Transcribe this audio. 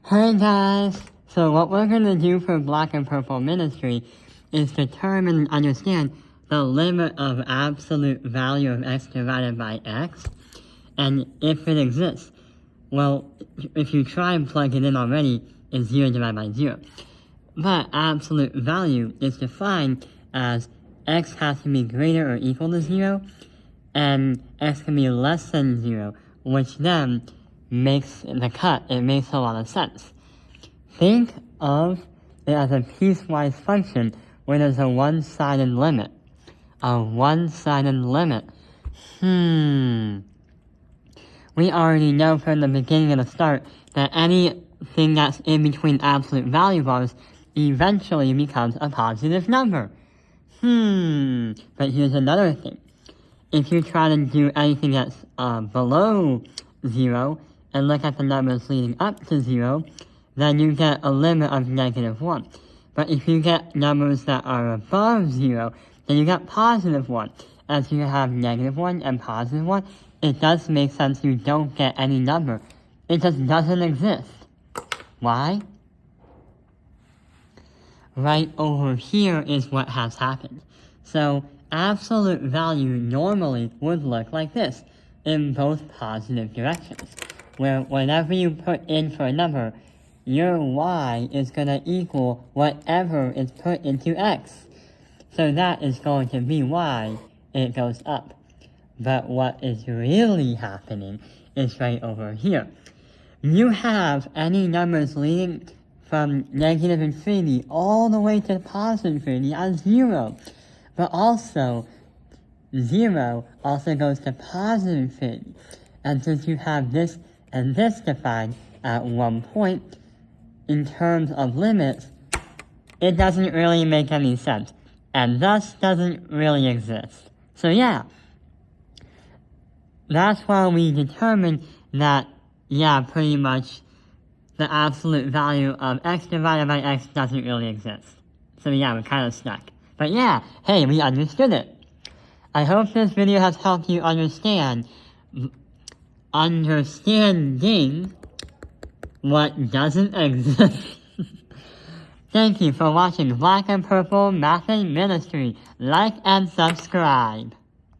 Hey guys! So what we're going to do for Black and Purple Ministry is determine and understand the limit of absolute value of x divided by x, and if it exists. Well, if you try and plug it in already, it's 0 divided by 0. But absolute value is defined as x has to be greater or equal to 0, and x can be less than 0, which then makes the cut. It makes a lot of sense. Think of it as a piecewise function where there's a one-sided limit. A one-sided limit. We already know from the beginning of the start that anything that's in between absolute value bars eventually becomes a positive number. But here's another thing. If you try to do anything that's below 0 and look at the numbers leading up to 0, then you get a limit of -1. But if you get numbers that are above 0, then you get +1. As you have -1 and +1, it does make sense you don't get any number. It just doesn't exist. Why? Right over here is what has happened. So absolute value normally would look like this, in both positive directions, where whenever you put in for a number, your y is going to equal whatever is put into x. So that is going to be why it goes up. But what is really happening is right over here. You have any numbers leading from -infinity all the way to +infinity as 0. But also, 0 also goes to +infinity. And since you have this and this defined at one point, in terms of limits, it doesn't really make any sense, and thus doesn't really exist. So yeah, that's why we determined that, yeah, pretty much the absolute value of x divided by x doesn't really exist. So yeah, we're kind of stuck. But yeah, hey, we understood it. I hope this video has helped you understanding what doesn't exist. Thank you for watching Black and Purple Math and Ministry. Like and subscribe.